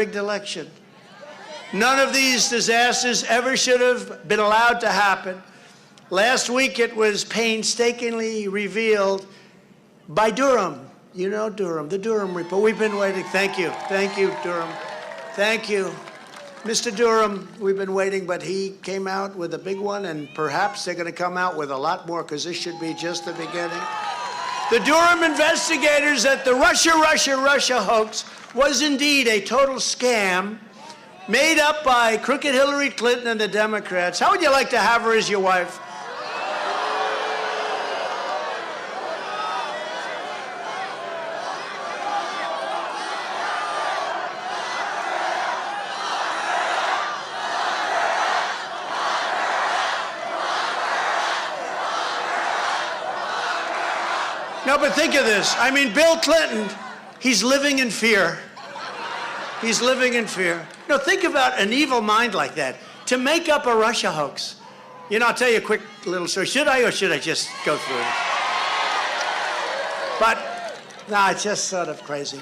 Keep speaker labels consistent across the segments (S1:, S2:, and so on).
S1: rigged election. None of these disasters ever should have been allowed to happen. Last week it was painstakingly revealed by Durham. You know Durham, the Durham report. We've been waiting. Thank you, Durham. Thank you. Mr. Durham, we've been waiting, but he came out with a big one, and perhaps they're going to come out with a lot more, because this should be just the beginning. The Durham investigators at the Russia hoax was indeed a total scam made up by crooked Hillary Clinton and the Democrats. How would you like to have her as your wife? No, but think of this. I mean, Bill Clinton, he's living in fear. He's living in fear. No, think about an evil mind like that. To make up a Russia hoax. You know, I'll tell you a quick little story. Should I, or should I just go through it? But, no, it's just sort of crazy.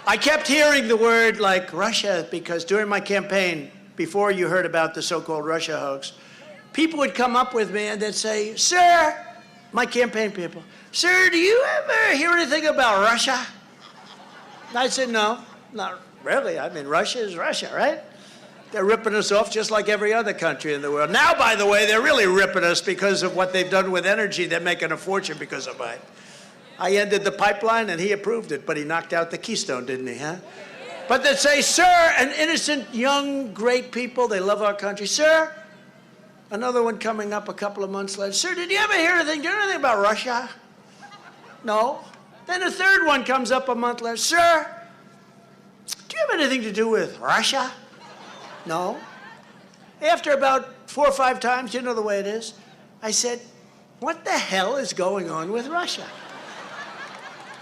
S1: I kept hearing the word, like, Russia, because during my campaign, before you heard about the so-called Russia hoax, people would come up with me and they'd say, sir, my campaign people, sir, do you ever hear anything about Russia? And I said, no, not really. I mean, Russia is Russia, right? They're ripping us off just like every other country in the world. Now, by the way, they're really ripping us because of what they've done with energy. They're making a fortune because of it. I ended the pipeline and he approved it, but he knocked out the Keystone, didn't he, huh? But they'd say, sir, an innocent, young, great people, they love our country. Sir, another one coming up a couple of months later. Sir, did you ever hear anything? Do you know anything about Russia? No. Then a third one comes up a month later. Sir, do you have anything to do with Russia? No. After about 4 or 5 times, you know the way it is, I said, what the hell is going on with Russia?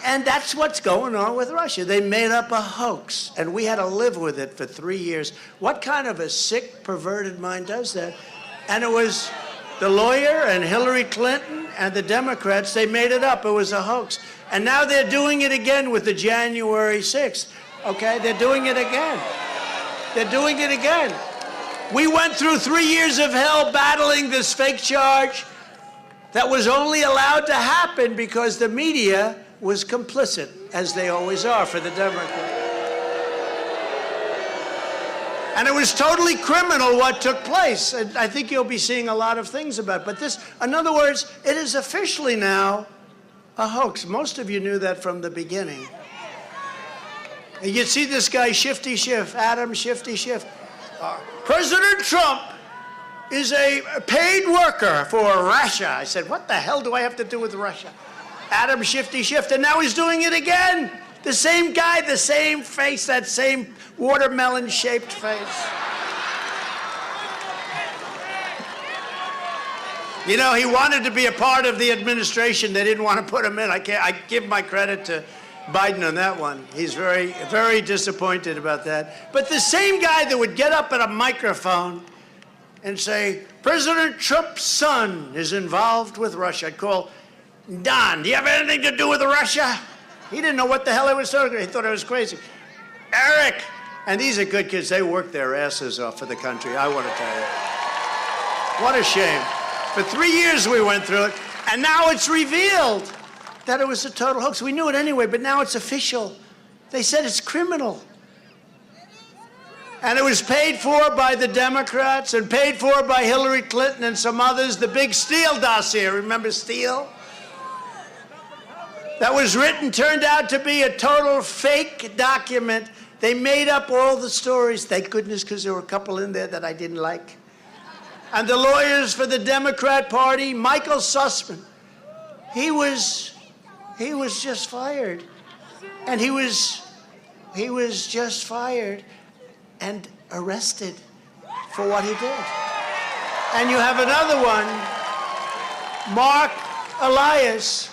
S1: And that's what's going on with Russia. They made up a hoax, and we had to live with it for 3 years. What kind of a sick, perverted mind does that? And it was the lawyer and Hillary Clinton and the Democrats, they made it up. It was a hoax. And now they're doing it again with the January 6th. Okay, they're doing it again. They're doing it again. We went through 3 years of hell battling this fake charge that was only allowed to happen because the media was complicit, as they always are for the Democrats. And it was totally criminal what took place. And I think you'll be seeing a lot of things about it. But this, in other words, it is officially now a hoax. Most of you knew that from the beginning. And you'd see this guy, Shifty Schiff, Shifty Schiff. President Trump is a paid worker for Russia. I said, what the hell do I have to do with Russia? Shifty Schiff, and now he's doing it again. The same guy, the same face, that same watermelon-shaped face. You know, he wanted to be a part of the administration. They didn't want to put him in. I give my credit to Biden on that one. He's very, very disappointed about that. But the same guy that would get up at a microphone and say, President Trump's son is involved with Russia. I'd call, Don, do you have anything to do with Russia? He didn't know what the hell I was talking about. He thought I was crazy. Eric! And these are good kids. They work their asses off for the country, I want to tell you. What a shame. For 3 years we went through it, and now it's revealed that it was a total hoax. We knew it anyway, but now it's official. They said it's criminal. And it was paid for by the Democrats and paid for by Hillary Clinton and some others. The big Steele dossier, remember Steele? That was written, turned out to be a total fake document. They made up all the stories, thank goodness, because there were a couple in there that I didn't like. And the lawyers for the Democrat Party, Michael Sussman, he was just fired. And he was just fired and arrested for what he did. And you have another one, Mark Elias.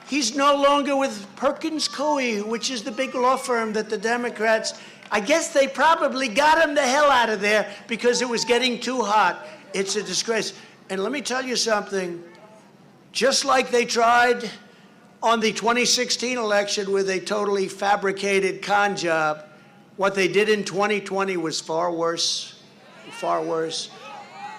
S1: He's no longer with Perkins Coie, which is the big law firm that the Democrats, I guess they probably got him the hell out of there because it was getting too hot. It's a disgrace. And let me tell you something. Just like they tried on the 2016 election with a totally fabricated con job, What they did in 2020 was far worse,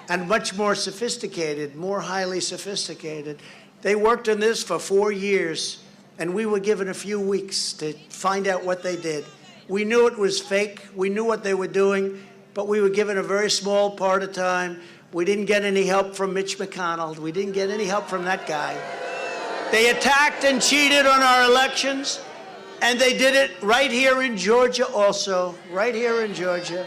S1: and much more sophisticated, more highly sophisticated. They worked on this for 4 years, and we were given a few weeks to find out what they did. We knew it was fake. We knew what they were doing, but we were given a very small part of time. We didn't get any help from Mitch McConnell. We didn't get any help from that guy. They attacked and cheated on our elections, and they did it right here in Georgia also, right here in Georgia.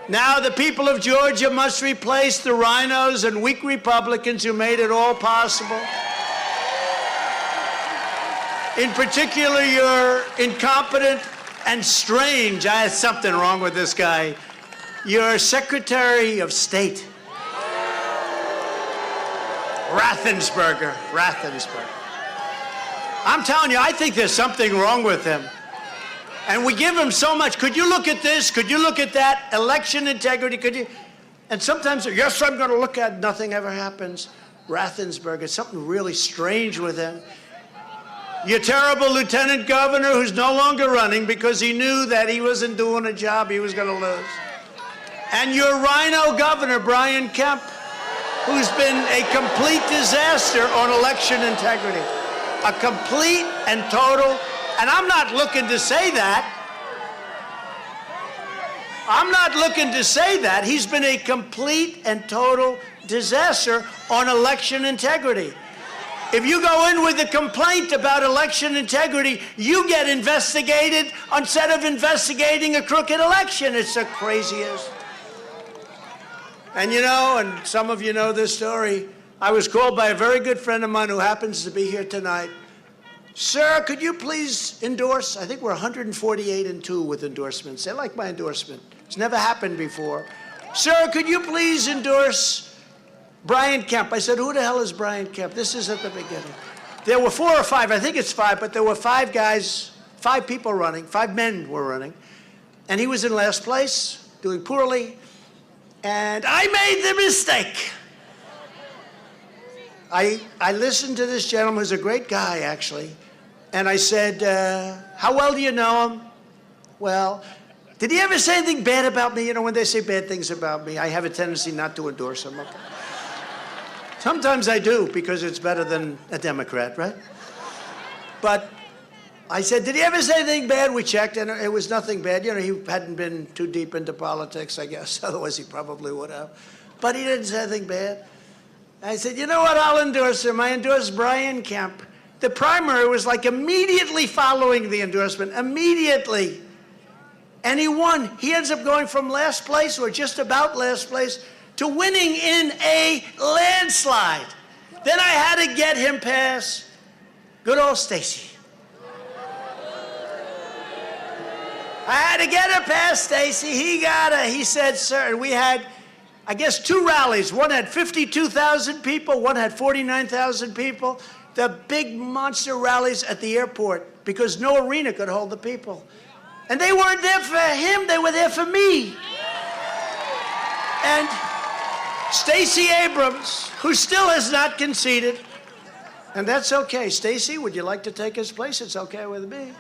S1: Now the people of Georgia must replace the rhinos and weak Republicans who made it all possible. In particular, your incompetent and strange, there's something wrong with this guy, your Secretary of State, Raffensperger. I'm telling you, I think there's something wrong with him. And we give him so much. Could you look at this? Could you look at that? Election integrity, could you? And sometimes, yes, I'm going to look at it. Nothing ever happens. Raffensperger, something really strange with him. Your terrible lieutenant governor who's no longer running because he knew that he wasn't doing a job he was going to lose. And your rhino governor, Brian Kemp, who's been a complete disaster on election integrity. A complete and total, and I'm not looking to say that. I'm not looking to say that. He's been a complete and total disaster on election integrity. If you go in with a complaint about election integrity, you get investigated instead of investigating a crooked election. It's the craziest. And you know, and some of you know this story, I was called by a very good friend of mine who happens to be here tonight. Sir, could you please endorse? I think we're 148-2 with endorsements. They like my endorsement. It's never happened before. Sir, could you please endorse Brian Kemp? I said, who the hell is Brian Kemp? This is at the beginning. There were 4 or 5, I think it's 5, but there were 5 guys, 5 people running, 5 men were running. And he was in last place, doing poorly. And I made the mistake. I listened to this gentleman, who's a great guy, actually. And I said, how well do you know him? Well, did he ever say anything bad about me? You know, when they say bad things about me, I have a tendency not to endorse them. Okay. Sometimes I do, because it's better than a Democrat, right? But I said, did he ever say anything bad? We checked, and it was nothing bad. You know, he hadn't been too deep into politics, I guess. Otherwise, he probably would have. But he didn't say anything bad. I said, you know what, I'll endorse him. I endorsed Brian Kemp. The primary was like immediately following the endorsement, immediately. And he won. He ends up going from last place, or just about last place, to winning in a landslide. Then I had to get him past good old Stacey. I had to get her past Stacey. He got her. He said, sir, and we had, I guess, 2 rallies. One had 52,000 people. One had 49,000 people. The big monster rallies at the airport because no arena could hold the people. And they weren't there for him. They were there for me. And Stacey Abrams, who still has not conceded, and that's okay. Stacey, would you like to take his place? It's okay with me.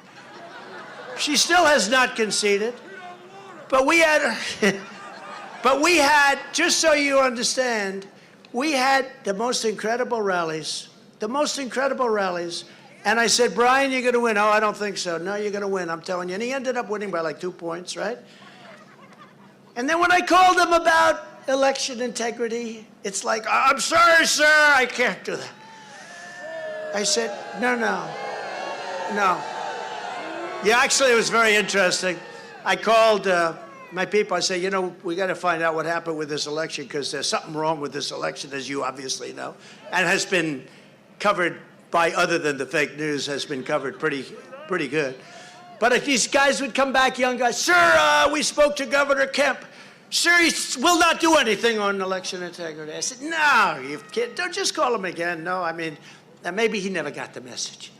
S1: She still has not conceded. But we had... But we had, just so you understand, we had the most incredible rallies, And I said, Brian, you're going to win. Oh, I don't think so. No, you're going to win, I'm telling you. And he ended up winning by like 2 points, right? And then when I called him about election integrity, it's like, I'm sorry, sir, I can't do that. I said, no. Yeah, actually, it was very interesting. I called my people. I say, you know, we got to find out what happened with this election because there's something wrong with this election, as you obviously know, and has been covered by, other than the fake news, has been covered pretty good. But if these guys would come back, young guys, sir, we spoke to Governor Kemp. Sir, he will not do anything on election integrity. I said, no, you can't. Don't just call him again. No, I mean, maybe he never got the message.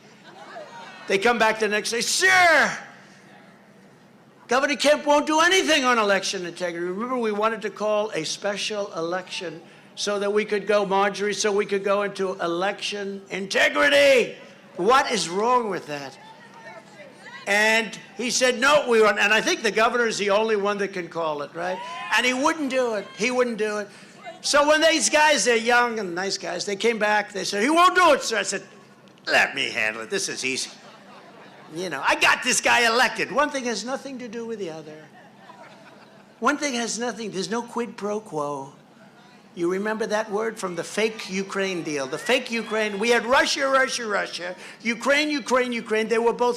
S1: They come back the next day, sir, Governor Kemp won't do anything on election integrity. Remember, we wanted to call a special election so that we could go, Marjorie, so we could go into election integrity. What is wrong with that? And he said, no, we won't. And I think the governor is the only one that can call it, right? And he wouldn't do it. He wouldn't do it. So when these guys, they're young and nice guys, they came back, they said, he won't do it, sir. I said, let me handle it. This is easy. You know, I got this guy elected. One thing has nothing to do with the other. One thing has nothing, there's no quid pro quo. You remember that word from the fake Ukraine deal? The fake Ukraine, we had Russia, Russia, Russia, Ukraine, Ukraine, Ukraine. They were both